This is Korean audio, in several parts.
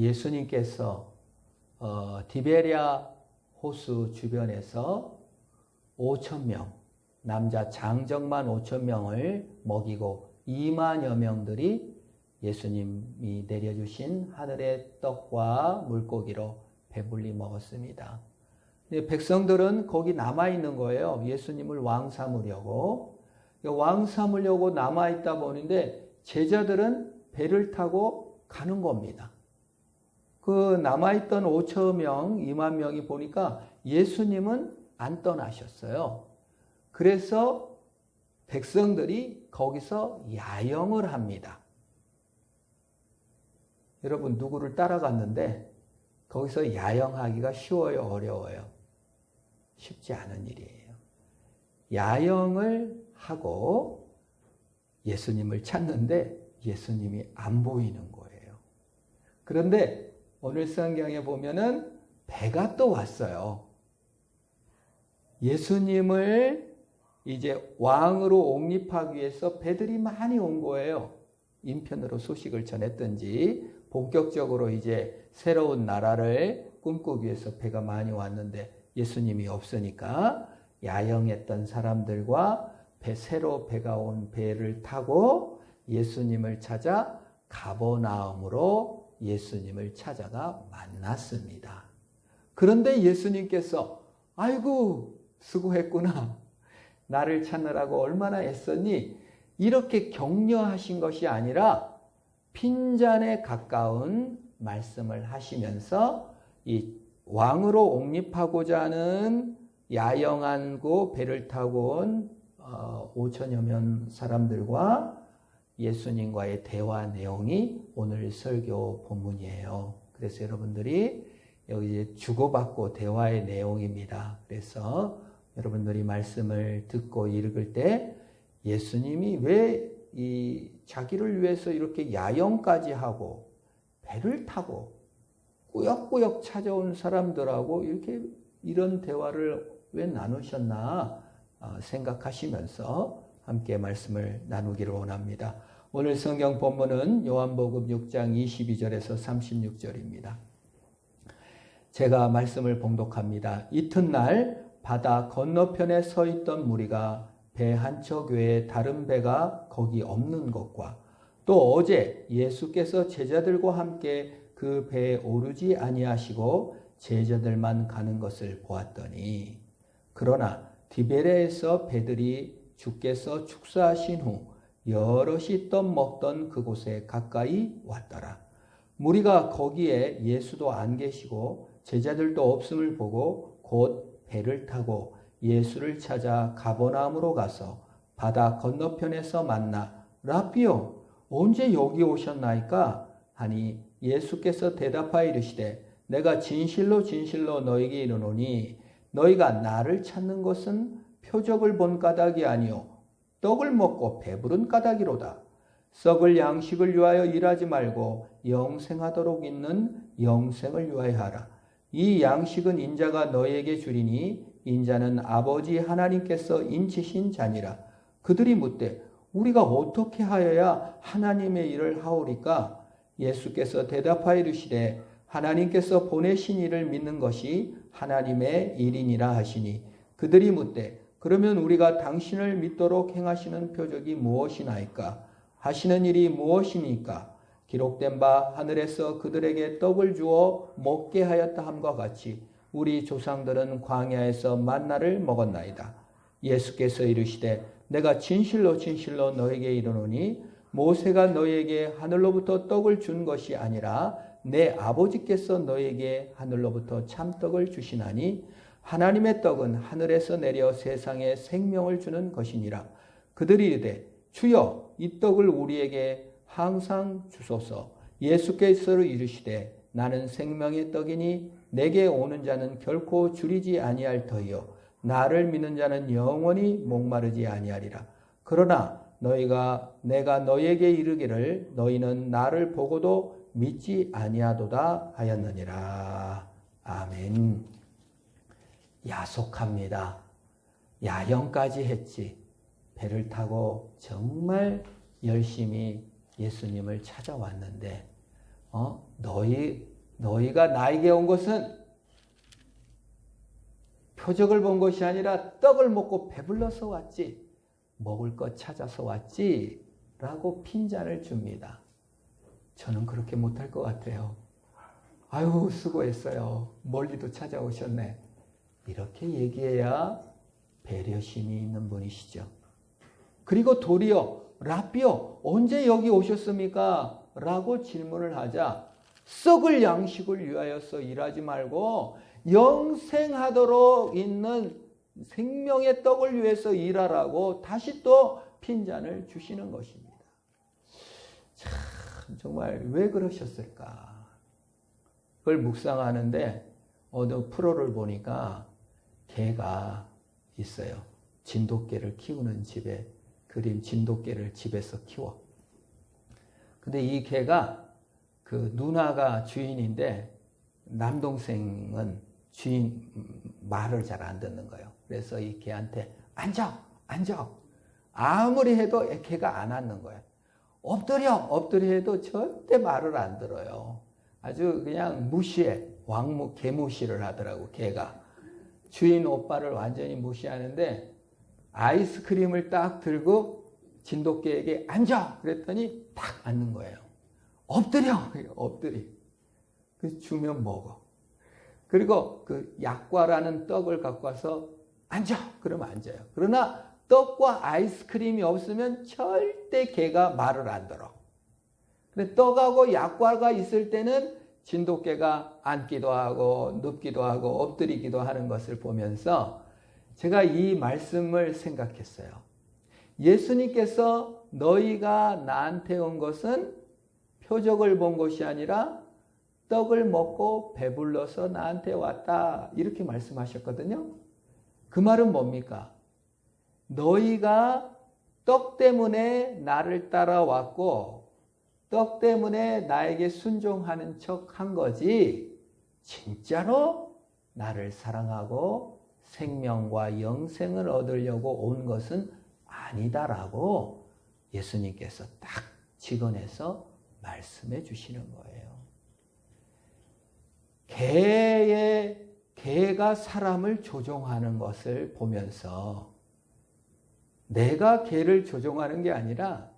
예수님께서 디베랴 호수 주변에서 5,000명, 남자 장정만 5,000명을 먹이고 2만여 명들이 예수님이 내려주신 하늘의 떡과 물고기로 배불리 먹었습니다. 백성들은 거기 남아있는 거예요. 예수님을 왕 삼으려고. 왕 삼으려고 남아있다 보는데 제자들은 배를 타고 가는 겁니다. 그 남아있던 5,000명, 2만 명이 보니까 예수님은 안 떠나셨어요. 그래서 백성들이 거기서 야영을 합니다. 여러분, 누구를 따라갔는데 거기서 야영하기가 쉬워요, 어려워요? 쉽지 않은 일이에요. 야영을 하고 예수님을 찾는데 예수님이 안 보이는 거예요. 그런데 오늘 성경에 보면은 배가 또 왔어요. 예수님을 이제 왕으로 옹립하기 위해서 배들이 많이 온 거예요. 인편으로 소식을 전했든지 본격적으로 이제 새로운 나라를 꿈꾸기 위해서 배가 많이 왔는데 예수님이 없으니까 야영했던 사람들과 새로 배가 온 배를 타고 예수님을 찾아 가버나움으로 예수님을 찾아가 만났습니다. 그런데 예수님께서 아이고 수고했구나. 나를 찾느라고 얼마나 애썼니? 이렇게 격려하신 것이 아니라 핀잔에 가까운 말씀을 하시면서 이 왕으로 옹립하고자 하는 야영하고 배를 타고 온 5천여 명 사람들과 예수님과의 대화 내용이 오늘 설교 본문이에요. 그래서 여러분들이 여기 주고받고 대화의 내용입니다. 그래서 여러분들이 말씀을 듣고 읽을 때 예수님이 왜 이 자기를 위해서 이렇게 야영까지 하고 배를 타고 꾸역꾸역 찾아온 사람들하고 이렇게 이런 대화를 왜 나누셨나 생각하시면서 함께 말씀을 나누기를 원합니다. 오늘 성경 본문은 요한복음 6장 22절에서 36절입니다. 제가 말씀을 봉독합니다. 이튿날 바다 건너편에 서 있던 무리가 배 한 척 외에 다른 배가 거기 없는 것과 또 어제 예수께서 제자들과 함께 그 배에 오르지 아니하시고 제자들만 가는 것을 보았더니 그러나 디베레에서 배들이 주께서 축사하신 후 여럿이 떡 먹던 그곳에 가까이 왔더라. 무리가 거기에 예수도 안 계시고 제자들도 없음을 보고 곧 배를 타고 예수를 찾아 가버나움으로 가서 바다 건너편에서 만나 라삐요 언제 여기 오셨나이까 하니 예수께서 대답하여 이르시되 내가 진실로 진실로 너에게 이르노니 너희가 나를 찾는 것은 표적을 본 까닭이 아니요 떡을 먹고 배부른 까닭이로다. 썩을 양식을 위하여 일하지 말고 영생하도록 있는 영생을 위하여 하라. 이 양식은 인자가 너희에게 주리니 인자는 아버지 하나님께서 인치신 자니라. 그들이 묻되 우리가 어떻게 하여야 하나님의 일을 하오리까? 예수께서 대답하여 이르시되 하나님께서 보내신 이를 믿는 것이 하나님의 일이니라 하시니 그들이 묻되 그러면 우리가 당신을 믿도록 행하시는 표적이 무엇이나이까? 하시는 일이 무엇이니까? 기록된 바 하늘에서 그들에게 떡을 주어 먹게 하였다 함과 같이 우리 조상들은 광야에서 만나를 먹었나이다. 예수께서 이르시되 내가 진실로 진실로 너에게 이르노니 모세가 너에게 하늘로부터 떡을 준 것이 아니라 내 아버지께서 너에게 하늘로부터 참떡을 주시나니 하나님의 떡은 하늘에서 내려 세상에 생명을 주는 것이니라. 그들이 이르되 주여 이 떡을 우리에게 항상 주소서. 예수께서 이르시되 나는 생명의 떡이니 내게 오는 자는 결코 줄이지 아니할 터이요 나를 믿는 자는 영원히 목마르지 아니하리라. 그러나 내가 너희에게 이르기를 너희는 나를 보고도 믿지 아니하도다 하였느니라. 아멘. 야속합니다. 야영까지 했지. 배를 타고 정말 열심히 예수님을 찾아왔는데 너희가 나에게 온 것은 표적을 본 것이 아니라 떡을 먹고 배불러서 왔지, 먹을 것 찾아서 왔지 라고 핀잔을 줍니다. 저는 그렇게 못할 것 같아요. 아유, 수고했어요. 멀리도 찾아오셨네. 이렇게 얘기해야 배려심이 있는 분이시죠. 그리고 도리어 라삐요, 언제 여기 오셨습니까? 라고 질문을 하자 썩을 양식을 위하여서 일하지 말고 영생하도록 있는 생명의 떡을 위해서 일하라고 다시 또 핀잔을 주시는 것입니다. 참, 정말 왜 그러셨을까? 그걸 묵상하는데 어느 프로를 보니까 개가 있어요. 진돗개를 키우는 집에 그림 진돗개를 집에서 키워. 근데 이 개가 그 누나가 주인인데 남동생은 주인 말을 잘 안 듣는 거예요. 그래서 이 개한테 앉아! 아무리 해도 개가 안 앉는 거예요. 엎드려 해도 절대 말을 안 들어요. 아주 그냥 무시해. 개무시를 하더라고, 개가. 주인 오빠를 완전히 무시하는데 아이스크림을 딱 들고 진돗개에게 앉아! 그랬더니 딱 앉는 거예요. 엎드려! 그래서 주면 먹어. 그리고 그 약과라는 떡을 갖고 와서 앉아! 그러면 앉아요. 그러나 떡과 아이스크림이 없으면 절대 개가 말을 안 들어. 근데 떡하고 약과가 있을 때는 진돗개가 앉기도 하고 눕기도 하고 엎드리기도 하는 것을 보면서 제가 이 말씀을 생각했어요. 예수님께서 너희가 나한테 온 것은 표적을 본 것이 아니라 떡을 먹고 배불러서 나한테 왔다. 이렇게 말씀하셨거든요. 그 말은 뭡니까? 너희가 떡 때문에 나를 따라왔고 떡 때문에 나에게 순종하는 척 한 거지 진짜로 나를 사랑하고 생명과 영생을 얻으려고 온 것은 아니다라고 예수님께서 딱 직언해서 말씀해 주시는 거예요. 개가 사람을 조종하는 것을 보면서 내가 개를 조종하는 게 아니라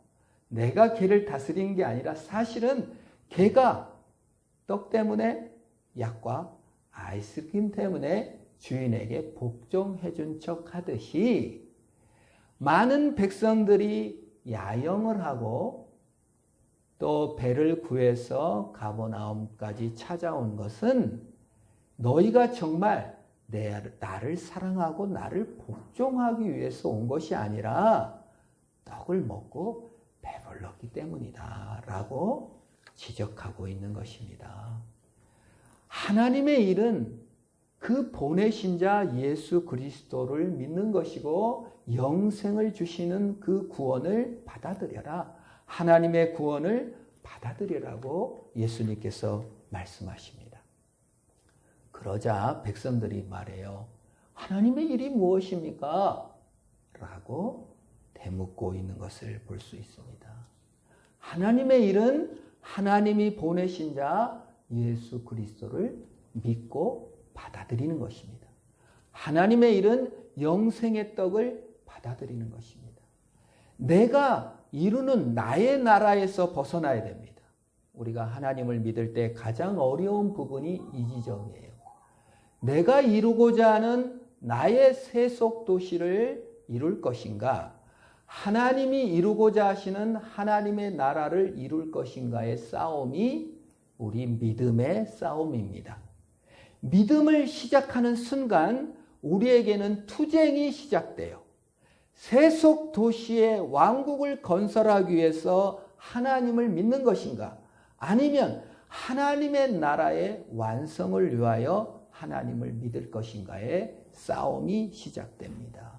내가 개를 다스리는 게 아니라 사실은 개가 떡 때문에 약과 아이스크림 때문에 주인에게 복종해 준 척 하듯이 많은 백성들이 야영을 하고 또 배를 구해서 가버나움까지 찾아온 것은 너희가 정말 나를 사랑하고 나를 복종하기 위해서 온 것이 아니라 떡을 먹고 배불렀기 때문이다 라고 지적하고 있는 것입니다. 하나님의 일은 그 보내신 자 예수 그리스도를 믿는 것이고 영생을 주시는 그 구원을 받아들여라. 하나님의 구원을 받아들이라고 예수님께서 말씀하십니다. 그러자 백성들이 말해요. 하나님의 일이 무엇입니까? 라고 대묻고 있는 것을 볼 수 있습니다. 하나님의 일은 하나님이 보내신 자 예수 그리스도를 믿고 받아들이는 것입니다. 하나님의 일은 영생의 떡을 받아들이는 것입니다. 내가 이루는 나의 나라에서 벗어나야 됩니다. 우리가 하나님을 믿을 때 가장 어려운 부분이 이 지점이에요. 내가 이루고자 하는 나의 세속 도시를 이룰 것인가? 하나님이 이루고자 하시는 하나님의 나라를 이룰 것인가의 싸움이 우리 믿음의 싸움입니다. 믿음을 시작하는 순간 우리에게는 투쟁이 시작돼요. 세속 도시의 왕국을 건설하기 위해서 하나님을 믿는 것인가? 아니면 하나님의 나라의 완성을 위하여 하나님을 믿을 것인가의 싸움이 시작됩니다.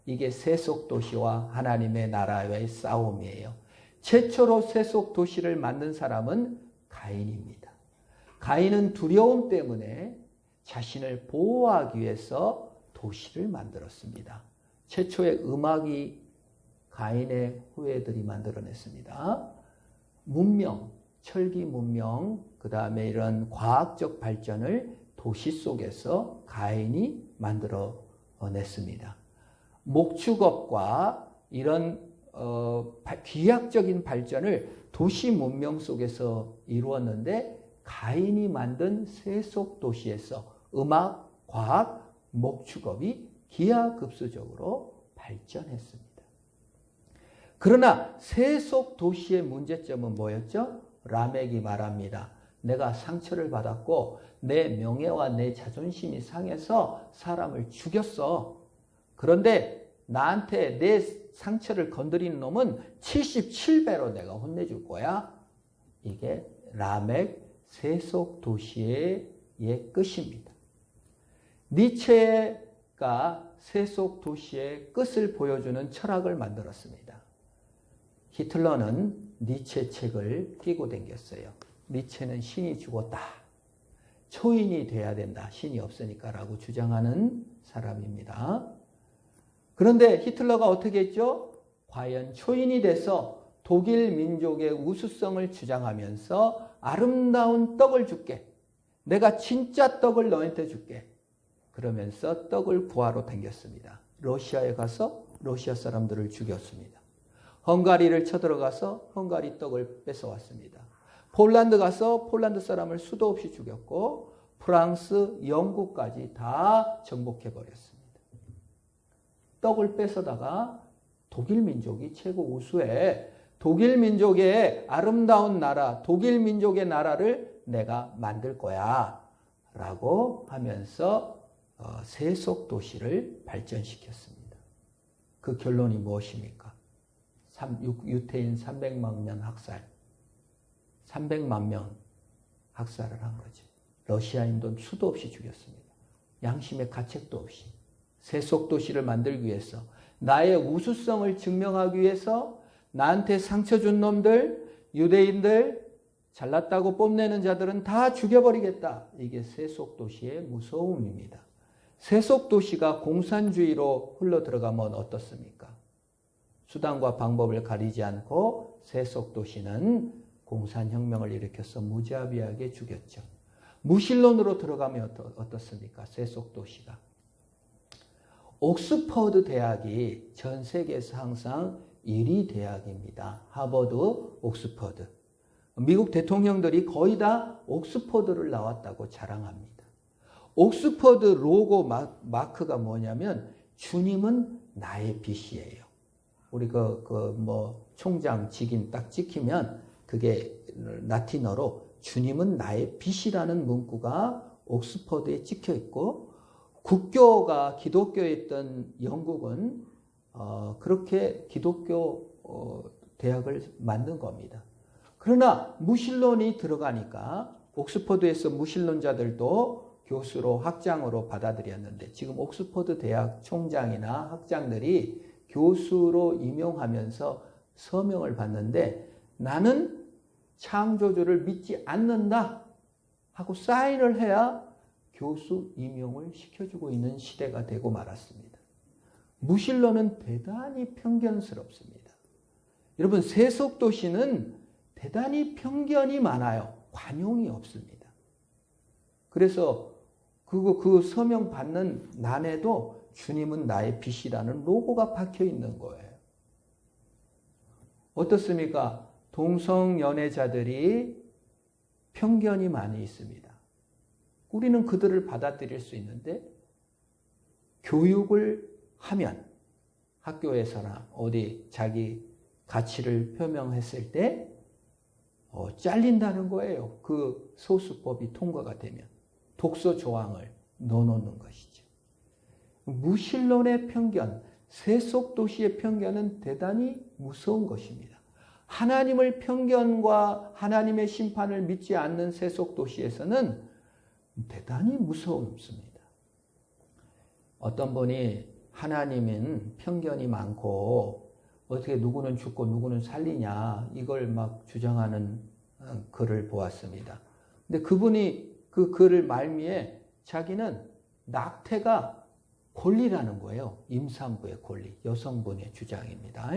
이게 세속 도시와 하나님의 나라의 싸움이에요. 최초로 세속 도시를 만든 사람은 가인입니다. 가인은 두려움 때문에 자신을 보호하기 위해서 도시를 만들었습니다. 최초의 음악이 가인의 후예들이 만들어냈습니다. 문명, 철기 문명, 그 다음에 이런 과학적 발전을 도시 속에서 가인이 만들어냈습니다. 목축업과 이런 기하학적인 발전을 도시 문명 속에서 이루었는데 가인이 만든 세속 도시에서 음악, 과학, 목축업이 기하급수적으로 발전했습니다. 그러나 세속 도시의 문제점은 뭐였죠? 라멕이 말합니다. 내가 상처를 받았고 내 명예와 내 자존심이 상해서 사람을 죽였어. 그런데 나한테 내 상처를 건드리는 놈은 77배로 내가 혼내줄 거야. 이게 라멕 세속 도시의 끝입니다. 니체가 세속 도시의 끝을 보여주는 철학을 만들었습니다. 히틀러는 니체 책을 끼고 다녔어요. 니체는 신이 죽었다. 초인이 돼야 된다. 신이 없으니까 라고 주장하는 사람입니다. 그런데 히틀러가 어떻게 했죠? 과연 초인이 돼서 독일 민족의 우수성을 주장하면서 아름다운 떡을 줄게. 내가 진짜 떡을 너한테 줄게. 그러면서 떡을 구하러 다녔습니다. 러시아에 가서 러시아 사람들을 죽였습니다. 헝가리를 쳐들어가서 헝가리 떡을 뺏어왔습니다. 폴란드 가서 폴란드 사람을 수도 없이 죽였고 프랑스, 영국까지 다 정복해버렸습니다. 떡을 뺏어다가 독일 민족이 최고 우수해. 독일 민족의 아름다운 나라, 독일 민족의 나라를 내가 만들 거야 라고 하면서 세속 도시를 발전시켰습니다. 그 결론이 무엇입니까? 유태인 300만 명 학살. 300만 명 학살을 한 거죠. 러시아인도 수도 없이 죽였습니다. 양심의 가책도 없이. 세속 도시를 만들기 위해서, 나의 우수성을 증명하기 위해서 나한테 상처 준 놈들, 유대인들, 잘났다고 뽐내는 자들은 다 죽여버리겠다. 이게 세속 도시의 무서움입니다. 세속 도시가 공산주의로 흘러들어가면 어떻습니까? 수단과 방법을 가리지 않고 세속 도시는 공산혁명을 일으켜서 무자비하게 죽였죠. 무신론으로 들어가면 어떻습니까? 세속 도시가. 옥스퍼드 대학이 전 세계에서 항상 1위 대학입니다. 하버드, 옥스퍼드. 미국 대통령들이 거의 다 옥스퍼드를 나왔다고 자랑합니다. 옥스퍼드 로고 마크가 뭐냐면 주님은 나의 빛이에요. 우리 총장 직인 딱 찍히면 그게 라틴어로 주님은 나의 빛이라는 문구가 옥스퍼드에 찍혀 있고, 국교가 기독교에 있던 영국은 그렇게 기독교 대학을 만든 겁니다. 그러나 무신론이 들어가니까 옥스퍼드에서 무신론자들도 교수로 학장으로 받아들였는데, 지금 옥스퍼드 대학 총장이나 학장들이 교수로 임용하면서 서명을 받는데 나는 창조주를 믿지 않는다 하고 사인을 해야 교수 임용을 시켜주고 있는 시대가 되고 말았습니다. 무신론은 대단히 편견스럽습니다. 여러분, 세속도시는 대단히 편견이 많아요. 관용이 없습니다. 그래서 그 서명 받는 난에도 주님은 나의 빛이라는 로고가 박혀 있는 거예요. 어떻습니까? 동성 연애자들이 편견이 많이 있습니다. 우리는 그들을 받아들일 수 있는데 교육을 하면 학교에서나 어디 자기 가치를 표명했을 때 잘린다는 거예요. 그 소수법이 통과가 되면 독소 조항을 넣어놓는 것이죠. 무신론의 편견, 세속도시의 편견은 대단히 무서운 것입니다. 하나님을 편견과 하나님의 심판을 믿지 않는 세속도시에서는 대단히 무섭습니다. 어떤 분이 하나님은 편견이 많고 어떻게 누구는 죽고 누구는 살리냐 이걸 막 주장하는 글을 보았습니다. 근데 그분이 그 글을 말미에 자기는 낙태가 권리라는 거예요. 임산부의 권리, 여성분의 주장입니다.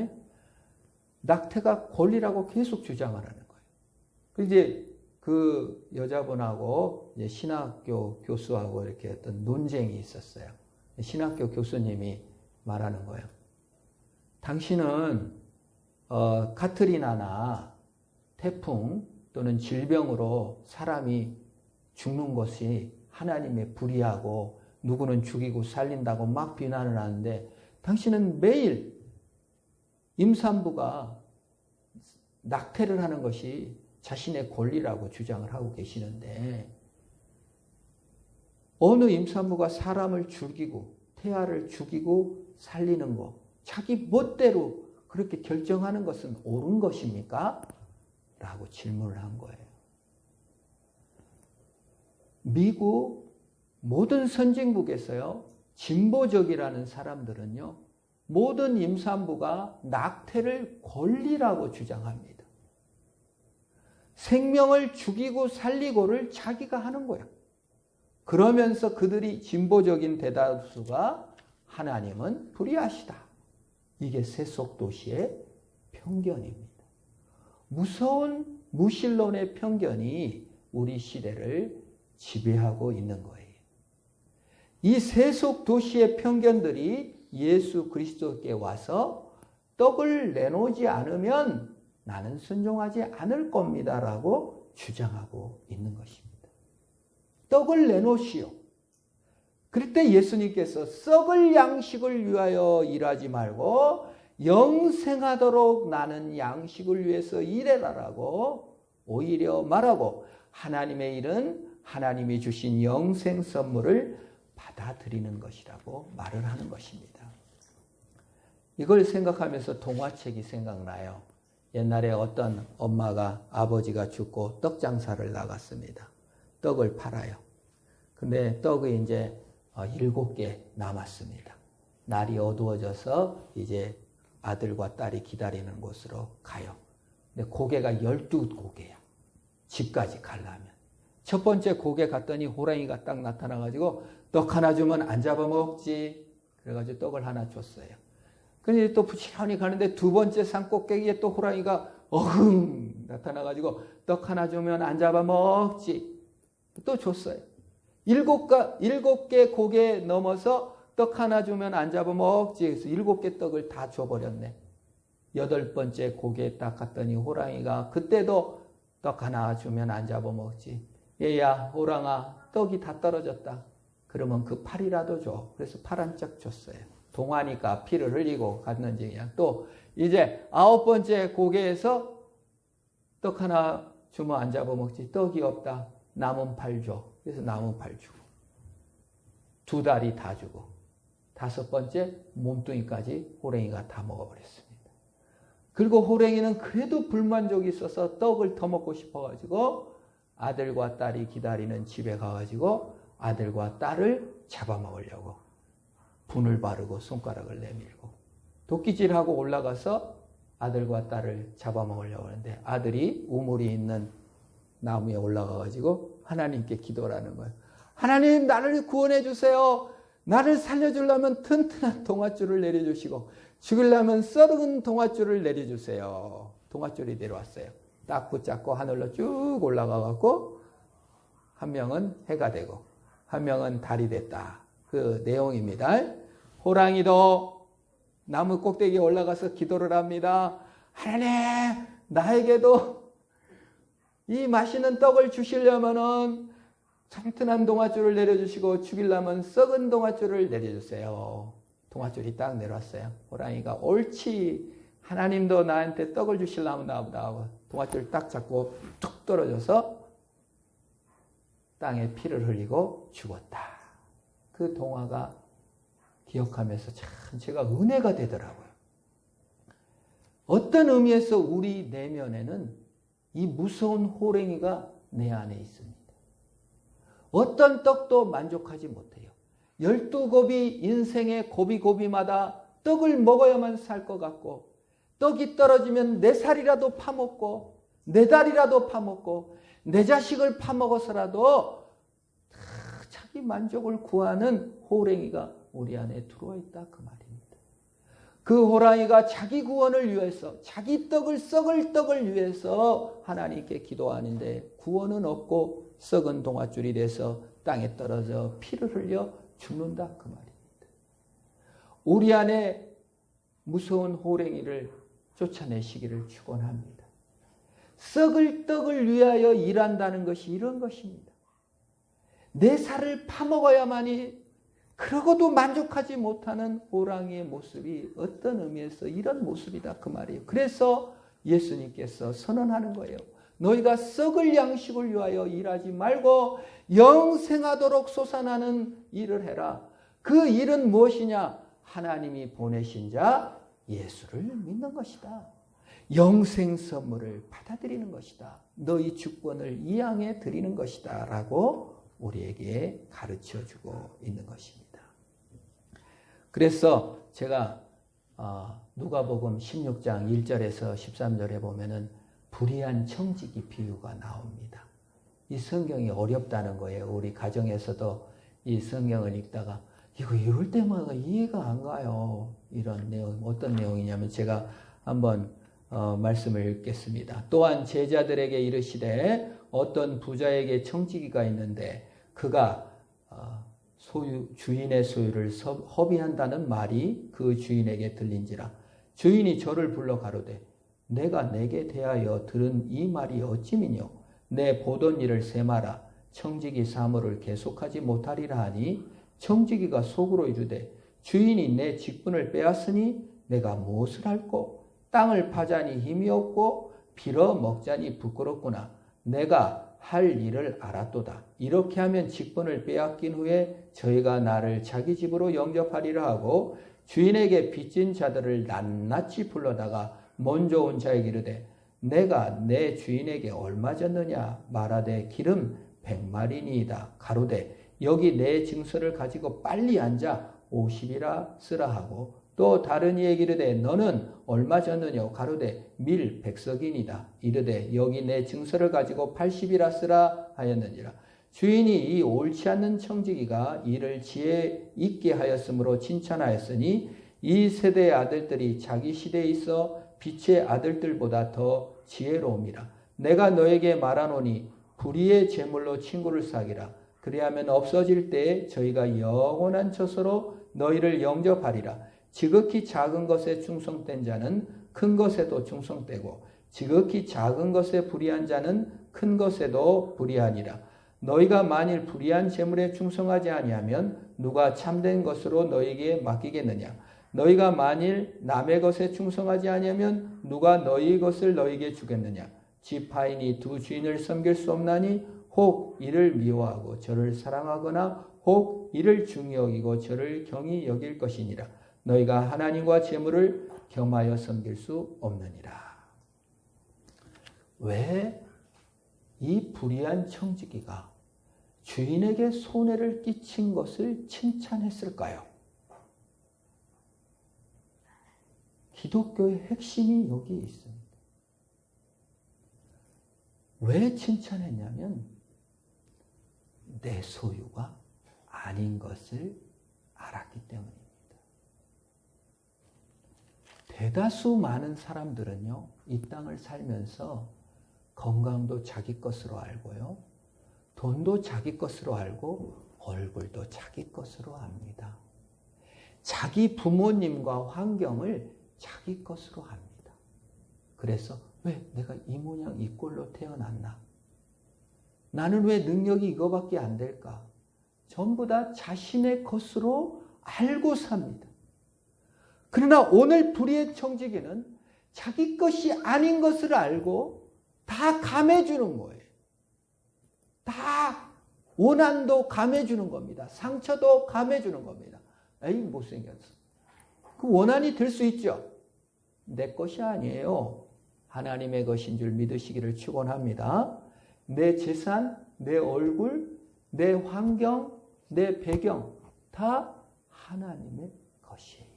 낙태가 권리라고 계속 주장하라는 거예요. 이제 그 여자분하고 이제 신학교 교수하고 이렇게 어떤 논쟁이 있었어요. 신학교 교수님이 말하는 거예요. 당신은 카트리나나 태풍 또는 질병으로 사람이 죽는 것이 하나님의 불의하고 누구는 죽이고 살린다고 막 비난을 하는데 당신은 매일 임산부가 낙태를 하는 것이 자신의 권리라고 주장을 하고 계시는데 어느 임산부가 사람을 죽이고 태아를 죽이고 살리는 거 자기 멋대로 그렇게 결정하는 것은 옳은 것입니까? 라고 질문을 한 거예요. 미국 모든 선진국에서요, 진보적이라는 사람들은요, 모든 임산부가 낙태를 권리라고 주장합니다. 생명을 죽이고 살리고를 자기가 하는 거야. 그러면서 그들이 진보적인 대다수가 하나님은 불의하시다. 이게 세속도시의 편견입니다. 무서운 무신론의 편견이 우리 시대를 지배하고 있는 거예요. 이 세속도시의 편견들이 예수 그리스도께 와서 떡을 내놓지 않으면 나는 순종하지 않을 겁니다 라고 주장하고 있는 것입니다. 떡을 내놓으시오. 그럴 때 예수님께서 썩을 양식을 위하여 일하지 말고 영생하도록 나는 양식을 위해서 일해라라고 오히려 말하고 하나님의 일은 하나님이 주신 영생 선물을 받아들이는 것이라고 말을 하는 것입니다. 이걸 생각하면서 동화책이 생각나요. 옛날에 어떤 엄마가 아버지가 죽고 떡 장사를 나갔습니다. 떡을 팔아요. 근데 떡이 이제 7개 남았습니다. 날이 어두워져서 이제 아들과 딸이 기다리는 곳으로 가요. 근데 고개가 12고개야. 집까지 가려면. 첫 번째 고개 갔더니 호랑이가 딱 나타나가지고 떡 하나 주면 안 잡아먹지. 그래가지고 떡을 하나 줬어요. 근데 또 부지런히 가는데 두 번째 산꼭대기에 또 호랑이가 어흥 나타나가지고 떡 하나 주면 안 잡아먹지. 또 줬어요. 7개 고개 넘어서 떡 하나 주면 안 잡아먹지. 그래서 7개 떡을 다 줘버렸네. 8번째 고개에 딱 갔더니 호랑이가 그때도 떡 하나 주면 안 잡아먹지. 얘야 호랑아 떡이 다 떨어졌다. 그러면 그 팔이라도 줘. 그래서 팔 한 짝 줬어요. 동화니까 피를 흘리고 갔는지 그냥 또 이제 9번째 고개에서 떡 하나 주면 안 잡아먹지. 떡이 없다. 남은 팔 줘. 그래서 남은 팔 주고 2다리 다 주고 5번째 몸뚱이까지 호랭이가 다 먹어버렸습니다. 그리고 호랭이는 그래도 불만족이 있어서 떡을 더 먹고 싶어가지고 아들과 딸이 기다리는 집에 가가지고 아들과 딸을 잡아먹으려고 분을 바르고 손가락을 내밀고 도끼질하고 올라가서 아들과 딸을 잡아먹으려고 하는데 아들이 우물이 있는 나무에 올라가가지고 하나님께 기도를 하는 거예요. 하나님 나를 구원해 주세요. 나를 살려주려면 튼튼한 동아줄을 내려주시고 죽으려면 썩은 동아줄을 내려주세요. 동아줄이 내려왔어요. 딱 붙잡고 하늘로 쭉 올라가갖고 한 명은 해가 되고 한 명은 달이 됐다. 그 내용입니다. 호랑이도 나무 꼭대기에 올라가서 기도를 합니다. 하나님 나에게도 이 맛있는 떡을 주시려면은 튼튼한 동아줄을 내려주시고 죽이려면 썩은 동아줄을 내려주세요. 동아줄이 딱 내려왔어요. 호랑이가 옳지 하나님도 나한테 떡을 주시려면 나보다 하고 동아줄 딱 잡고 툭 떨어져서 땅에 피를 흘리고 죽었다. 그 동화가 기억하면서 참 제가 은혜가 되더라고요. 어떤 의미에서 우리 내면에는 이 무서운 호랭이가 내 안에 있습니다. 어떤 떡도 만족하지 못해요. 12곱이 인생의 고비고비마다 떡을 먹어야만 살 것 같고 떡이 떨어지면 내 살이라도 파먹고 내 다리라도 파먹고 내 자식을 파먹어서라도 자기 만족을 구하는 호랭이가 우리 안에 들어와 있다 그 말입니다. 그 호랑이가 자기 구원을 위해서, 자기 썩을 떡을 위해서 하나님께 기도하는데 구원은 없고 썩은 동아줄이 돼서 땅에 떨어져 피를 흘려 죽는다 그 말입니다. 우리 안에 무서운 호랭이를 쫓아내시기를 축원합니다. 썩을 떡을 위하여 일한다는 것이 이런 것입니다. 내 살을 파먹어야만이 그러고도 만족하지 못하는 호랑이의 모습이 어떤 의미에서 이런 모습이다 그 말이에요. 그래서 예수님께서 선언하는 거예요. 너희가 썩을 양식을 위하여 일하지 말고 영생하도록 솟아나는 일을 해라. 그 일은 무엇이냐? 하나님이 보내신 자 예수를 믿는 것이다. 영생 선물을 받아들이는 것이다. 너희 주권을 이양해 드리는 것이다 라고 우리에게 가르쳐주고 있는 것입니다. 그래서 제가 누가복음 16장 1절에서 13절에 보면은 불의한 청지기 비유가 나옵니다. 이 성경이 어렵다는 거예요. 우리 가정에서도 이 성경을 읽다가 이거 이럴 때마다 이해가 안 가요. 이런 내용, 어떤 내용이냐면 제가 한번 말씀을 읽겠습니다. 또한 제자들에게 이르시되 어떤 부자에게 청지기가 있는데 그가 주인의 소유를 허비한다는 말이 그 주인에게 들린지라. 주인이 저를 불러 가로되 내가 내게 대하여 들은 이 말이 어찌미뇨? 내 보던 일을 세마라. 청지기 사물을 계속하지 못하리라 하니 청지기가 속으로 이르되 주인이 내 직분을 빼앗으니 내가 무엇을 할꼬? 땅을 파자니 힘이 없고 빌어 먹자니 부끄럽구나. 내가 할 일을 알았도다. 이렇게 하면 직분을 빼앗긴 후에 저희가 나를 자기 집으로 영접하리라 하고 주인에게 빚진 자들을 낱낱이 불러다가 먼저 온 자에게 이르되 내가 내 주인에게 얼마 졌느냐? 말하되 기름 100마리니이다. 가로되 여기 내 증서를 가지고 빨리 앉아 50이라 쓰라 하고 또 다른 이에게 이르되 너는 얼마 졌느냐? 가로되 밀 100석이니이다. 이르되 여기 내 증서를 가지고 80이라 쓰라 하였느니라. 주인이 이 옳지 않는 청지기가 이를 지혜 있게 하였으므로 칭찬하였으니 이 세대의 아들들이 자기 시대에 있어 빛의 아들들보다 더 지혜로움이라. 내가 너에게 말하노니 불의의 제물로 친구를 사귀라. 그리하면 없어질 때에 저희가 영원한 처소로 너희를 영접하리라. 지극히 작은 것에 충성된 자는 큰 것에도 충성되고 지극히 작은 것에 불의한 자는 큰 것에도 불의하니라. 너희가 만일 불의한 재물에 충성하지 아니하면 누가 참된 것으로 너희에게 맡기겠느냐? 너희가 만일 남의 것에 충성하지 아니하면 누가 너희 것을 너희에게 주겠느냐? 지파인이 두 주인을 섬길 수 없나니 혹 이를 미워하고 저를 사랑하거나 혹 이를 중히 여기고 저를 경히 여길 것이니라. 너희가 하나님과 재물을 겸하여 섬길 수 없느니라. 왜 이 불의한 청지기가 주인에게 손해를 끼친 것을 칭찬했을까요? 기독교의 핵심이 여기 있습니다. 왜 칭찬했냐면 내 소유가 아닌 것을 알았기 때문입니다. 대다수 많은 사람들은요, 이 땅을 살면서 건강도 자기 것으로 알고요, 돈도 자기 것으로 알고 얼굴도 자기 것으로 압니다. 자기 부모님과 환경을 자기 것으로 합니다. 그래서 왜 내가 이 모양 이 꼴로 태어났나? 나는 왜 능력이 이거밖에 안 될까? 전부 다 자신의 것으로 알고 삽니다. 그러나 오늘 불의의 청지기는 자기 것이 아닌 것을 알고 다 감해주는 거예요. 다 원한도 감해주는 겁니다. 상처도 감해주는 겁니다. 에이 못생겼어. 그 원한이 들 수 있죠. 내 것이 아니에요. 하나님의 것인 줄 믿으시기를 축원합니다. 내 재산, 내 얼굴, 내 환경, 내 배경 다 하나님의 것이에요.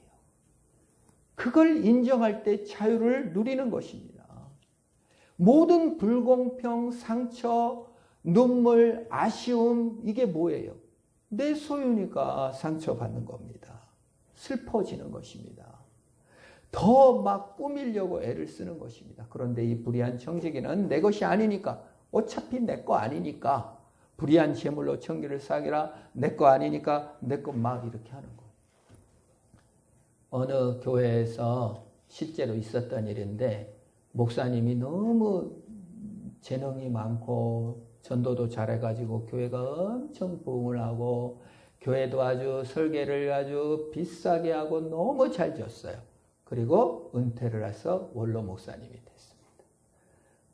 그걸 인정할 때 자유를 누리는 것입니다. 모든 불공평, 상처, 눈물, 아쉬움 이게 뭐예요? 내 소유니까 상처받는 겁니다. 슬퍼지는 것입니다. 더 막 꾸미려고 애를 쓰는 것입니다. 그런데 이 불의한 청지기는 내 것이 아니니까, 어차피 내 거 아니니까, 불의한 제물로 청기를 쌓기라, 내 거 아니니까 내 거 막 이렇게 하는 거예요. 어느 교회에서 실제로 있었던 일인데, 목사님이 너무 재능이 많고 전도도 잘해가지고 교회가 엄청 부흥을 하고 교회도 아주 설계를 아주 비싸게 하고 너무 잘 졌어요. 그리고 은퇴를 해서 원로 목사님이 됐습니다.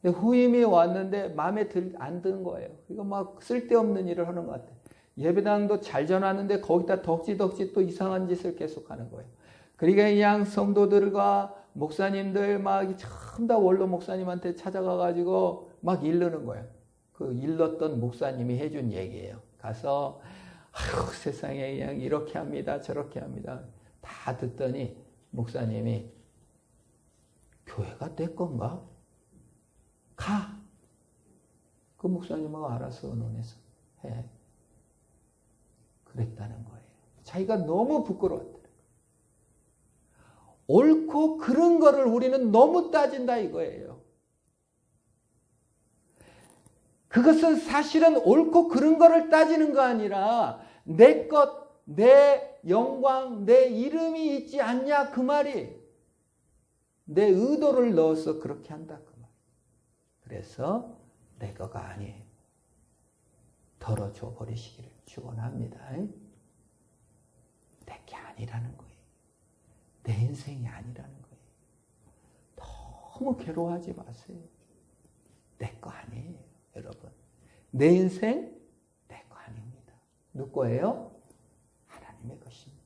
근데 후임이 왔는데 마음에 안 드는 거예요. 이거 막 쓸데없는 일을 하는 것 같아요. 예배당도 잘 전하는데 거기다 덕지덕지 또 이상한 짓을 계속하는 거예요. 그러니까 그냥 성도들과 목사님들 막 전부 다 원로 목사님한테 찾아가가지고 막 일르는 거예요. 그 일렀던 목사님이 해준 얘기예요. 가서 아유, 세상에 그냥 이렇게 합니다, 저렇게 합니다. 다 듣더니 목사님이 교회가 내 건가? 가. 그 목사님하고 알아서 의논해서 해. 그랬다는 거예요. 자기가 너무 부끄러웠다. 옳고 그른 거를 우리는 너무 따진다 이거예요. 그것은 사실은 옳고 그른 거를 따지는 거 아니라 내 것, 내 영광, 내 이름이 있지 않냐 그 말이. 내 의도를 넣어서 그렇게 한다 그 말. 그래서 내 거가 아니에요. 덜어줘 버리시기를 축원합니다. 내 게 아니라는 거예요. 내 인생이 아니라는 거예요. 너무 괴로워하지 마세요. 내 거 아니에요, 여러분. 내 인생 내 거 아닙니다. 누구 거예요? 하나님의 것입니다.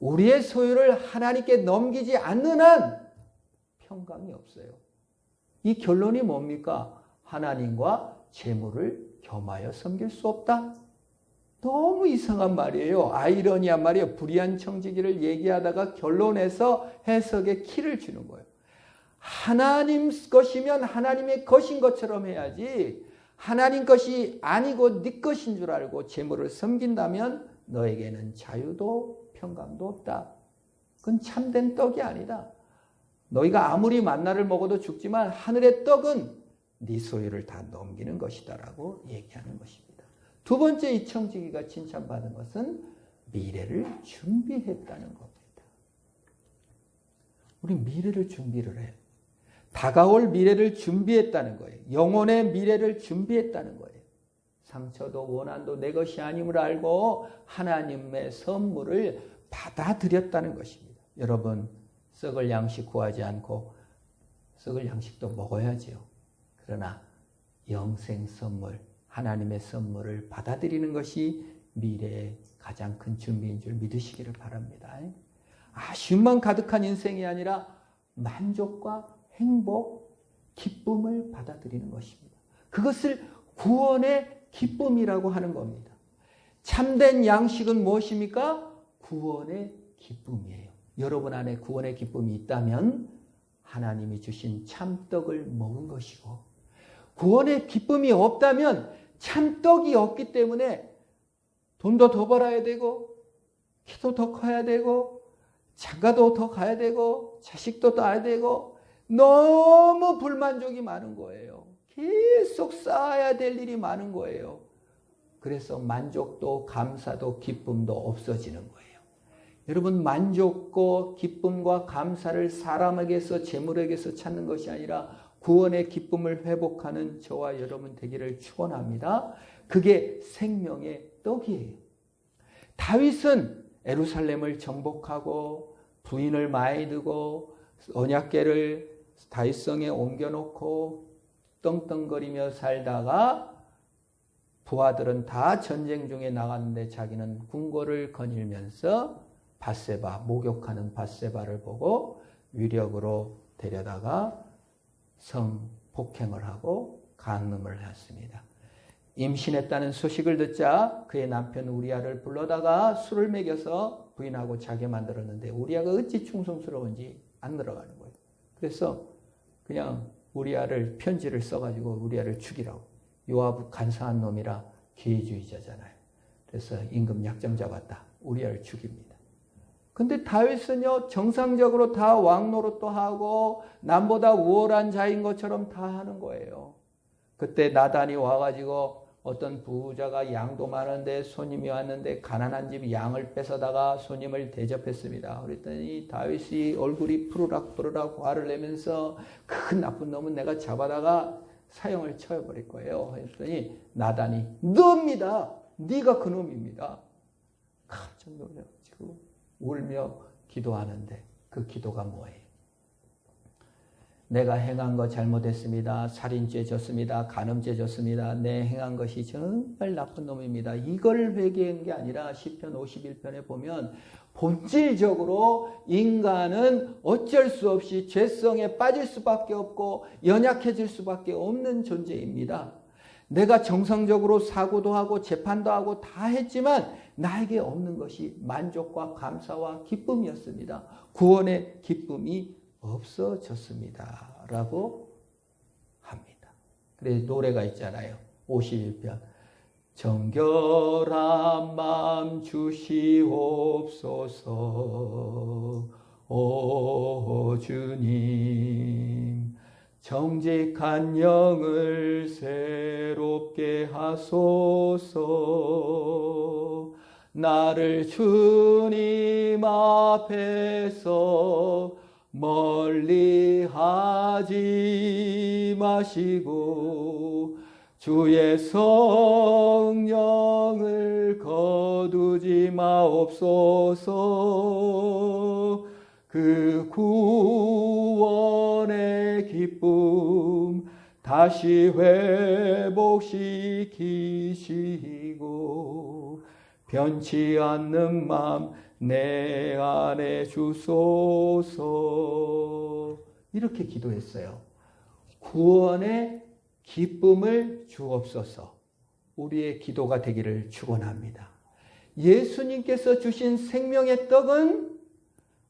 우리의 소유를 하나님께 넘기지 않는 한 평강이 없어요. 이 결론이 뭡니까? 하나님과 재물을 겸하여 섬길 수 없다. 너무 이상한 말이에요. 아이러니한 말이에요. 불의한 청지기를 얘기하다가 결론에서 해석에 키를 주는 거예요. 하나님 것이면 하나님의 것인 것처럼 해야지 하나님 것이 아니고 네 것인 줄 알고 재물을 섬긴다면 너에게는 자유도 평강도 없다. 그건 참된 떡이 아니다. 너희가 아무리 만나를 먹어도 죽지만 하늘의 떡은 네 소유를 다 넘기는 것이다라고 얘기하는 것입니다. 두 번째 이 청지기가 칭찬받은 것은 미래를 준비했다는 겁니다. 우리 미래를 준비를 해요. 다가올 미래를 준비했다는 거예요. 영혼의 미래를 준비했다는 거예요. 상처도 원한도 내 것이 아님을 알고 하나님의 선물을 받아들였다는 것입니다. 여러분, 썩을 양식 구하지 않고 썩을 양식도 먹어야지요. 그러나 영생 선물, 하나님의 선물을 받아들이는 것이 미래의 가장 큰 준비인 줄 믿으시기를 바랍니다. 아쉬움만 가득한 인생이 아니라 만족과 행복, 기쁨을 받아들이는 것입니다. 그것을 구원의 기쁨이라고 하는 겁니다. 참된 양식은 무엇입니까? 구원의 기쁨이에요. 여러분 안에 구원의 기쁨이 있다면 하나님이 주신 참떡을 먹은 것이고, 구원의 기쁨이 없다면 참떡이 없기 때문에 돈도 더 벌어야 되고, 키도 더 커야 되고, 장가도 더 가야 되고, 자식도 낳아야 되고, 너무 불만족이 많은 거예요. 계속 쌓아야 될 일이 많은 거예요. 그래서 만족도 감사도 기쁨도 없어지는 거예요. 여러분, 만족과 기쁨과 감사를 사람에게서 재물에게서 찾는 것이 아니라 구원의 기쁨을 회복하는 저와 여러분 되기를 축원합니다. 그게 생명의 떡이에요. 다윗은 예루살렘을 정복하고 부인을 많이 두고 언약궤를 다윗성에 옮겨놓고 떵떵거리며 살다가 부하들은 다 전쟁 중에 나갔는데 자기는 궁궐을 거닐면서 밧세바, 목욕하는 밧세바를 보고 위력으로 데려다가 성폭행을 하고 간음을 했습니다. 임신했다는 소식을 듣자 그의 남편 우리아를 불러다가 술을 먹여서 부인하고 자게 만들었는데 우리아가 어찌 충성스러운지 안 들어가는 거예요. 그래서 그냥 우리아를 편지를 써가지고 우리아를 죽이라고. 요압 간사한 놈이라 기회주의자잖아요. 그래서 임금 약점 잡았다. 우리아를 죽입니다. 근데 다윗은요, 정상적으로 다 왕노릇도 하고 남보다 우월한 자인 것처럼 다 하는 거예요. 그때 나단이 와가지고 어떤 부자가 양도 많은데 손님이 왔는데 가난한 집 양을 뺏어다가 손님을 대접했습니다. 그랬더니 다윗이 얼굴이 푸르락푸르락 화를 내면서 큰 나쁜 놈은 내가 잡아다가 사형을 쳐버릴 거예요. 그랬더니 나단이 너입니다. 네가 그 놈입니다. 깜짝 놀라가지고 울며 기도하는데 그 기도가 뭐예요? 내가 행한 거 잘못했습니다. 살인죄 졌습니다. 간음죄 졌습니다. 내 행한 것이 정말 나쁜 놈입니다. 이걸 회개한 게 아니라 시편 51편에 보면 본질적으로 인간은 어쩔 수 없이 죄성에 빠질 수밖에 없고 연약해질 수밖에 없는 존재입니다. 내가 정상적으로 사고도 하고 재판도 하고 다 했지만 나에게 없는 것이 만족과 감사와 기쁨이었습니다. 구원의 기쁨이 없어졌습니다. 라고 합니다. 그래서 노래가 있잖아요. 51편. 정결한 마음 주시옵소서 오 주님 정직한 영을 새롭게 하소서 나를 주님 앞에서 멀리 하지 마시고 주의 성령을 거두지 마옵소서 그 구원의 기쁨 다시 회복시키시고 변치 않는 마음 내 안에 주소서 이렇게 기도했어요. 구원의 기쁨을 주옵소서 우리의 기도가 되기를 축원합니다. 예수님께서 주신 생명의 떡은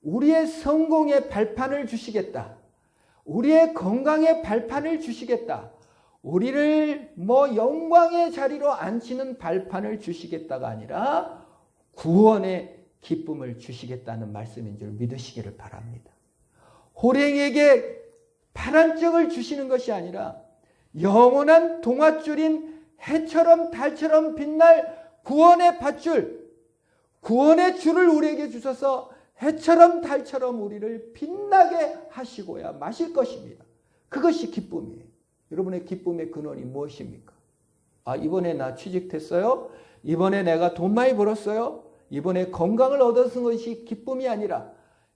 우리의 성공의 발판을 주시겠다. 우리의 건강의 발판을 주시겠다. 우리를 영광의 자리로 앉히는 발판을 주시겠다가 아니라 구원의 기쁨을 주시겠다는 말씀인 줄 믿으시기를 바랍니다. 호랭이에게 파란 떡을 주시는 것이 아니라 영원한 동아줄인 해처럼 달처럼 빛날 구원의 밧줄, 구원의 줄을 우리에게 주셔서 해처럼 달처럼 우리를 빛나게 하시고야 마실 것입니다. 그것이 기쁨이에요. 여러분의 기쁨의 근원이 무엇입니까? 이번에 나 취직했어요? 이번에 내가 돈 많이 벌었어요? 이번에 건강을 얻어서 것이 기쁨이 아니라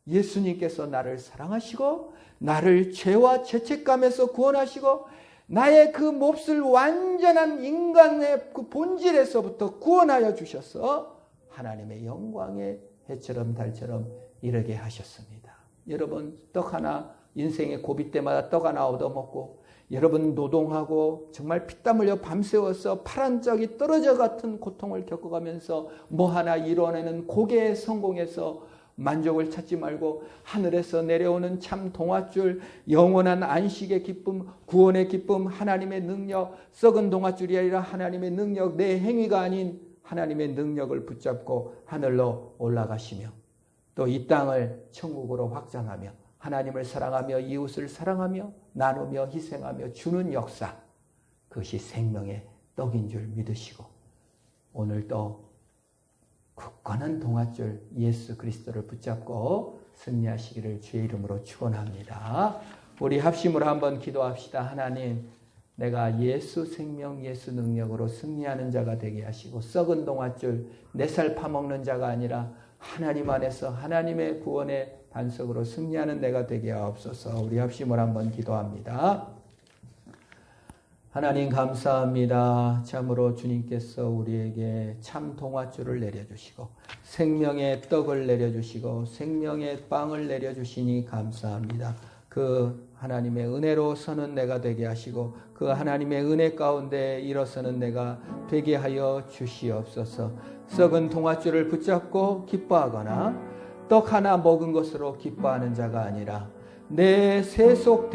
예수님께서 나를 사랑하시고 나를 죄와 죄책감에서 구원하시고 나의 그 몹쓸 완전한 인간의 그 본질에서부터 구원하여 주셔서 하나님의 영광의 해처럼 달처럼 이르게 하셨습니다. 여러분 떡 하나 인생의 고비 때마다 떡 하나 얻어먹고 여러분 노동하고 정말 피땀 흘려 밤새워서 파란 떡이 떨어져 같은 고통을 겪어가면서 뭐 하나 이뤄내는 고개의 성공에서 만족을 찾지 말고 하늘에서 내려오는 참 동아줄 영원한 안식의 기쁨 구원의 기쁨 하나님의 능력 썩은 동아줄이 아니라 하나님의 능력 내 행위가 아닌 하나님의 능력을 붙잡고 하늘로 올라가시며 또 이 땅을 천국으로 확장하며 하나님을 사랑하며 이웃을 사랑하며 나누며 희생하며 주는 역사 그것이 생명의 떡인 줄 믿으시고 오늘도 굳건한 동아줄 예수 그리스도를 붙잡고 승리하시기를 주의 이름으로 축원합니다. 우리 합심으로 한번 기도합시다. 하나님 내가 예수 생명 예수 능력으로 승리하는 자가 되게 하시고 썩은 동아줄 내 살 파먹는 자가 아니라 하나님 안에서 하나님의 구원의 반석으로 승리하는 내가 되게 하옵소서. 우리 합심을 한번 기도합니다. 하나님 감사합니다. 참으로 주님께서 우리에게 참 동아줄을 내려주시고 생명의 떡을 내려주시고 생명의 빵을 내려주시니 감사합니다. 그 하나님의 은혜로 서는 내가 되게 하시고 그 하나님의 은혜 가운데 일어서는 내가 되게 하여 주시옵소서. 썩은 동아줄을 붙잡고 기뻐하거나 떡 하나 먹은 것으로 기뻐하는 자가 아니라 내 세속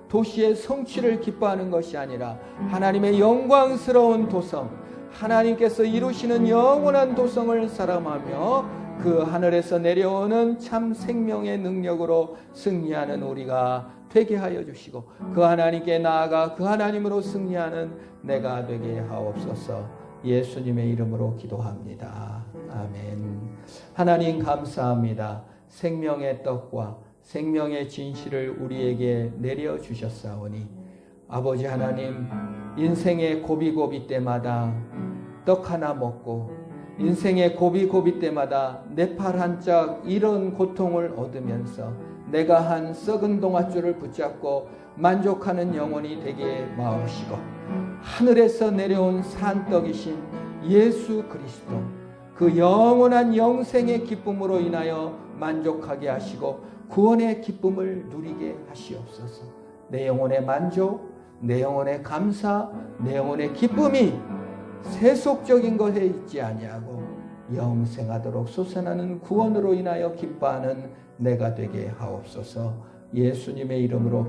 도시의 성취를 기뻐하는 것이 아니라 하나님의 영광스러운 도성 하나님께서 이루시는 영원한 도성을 사랑하며 그 하늘에서 내려오는 참 생명의 능력으로 승리하는 우리가 되게 하여 주시고 그 하나님께 나아가 그 하나님으로 승리하는 내가 되게 하옵소서. 예수님의 이름으로 기도합니다. 아멘. 하나님 감사합니다. 생명의 떡과 생명의 진실을 우리에게 내려주셨사오니 아버지 하나님, 인생의 고비고비 때마다 떡 하나 먹고 인생의 고비고비 때마다 내 팔 한 짝 이런 고통을 얻으면서 내가 한 썩은 동아줄을 붙잡고 만족하는 영혼이 되게 마옵시고 하늘에서 내려온 산떡이신 예수 그리스도 그 영원한 영생의 기쁨으로 인하여 만족하게 하시고 구원의 기쁨을 누리게 하시옵소서. 내 영혼의 만족, 내 영혼의 감사, 내 영혼의 기쁨이 세속적인 것에 있지 아니하고 영생하도록 솟아나는 구원으로 인하여 기뻐하는 내가 되게 하옵소서. 예수님의 이름으로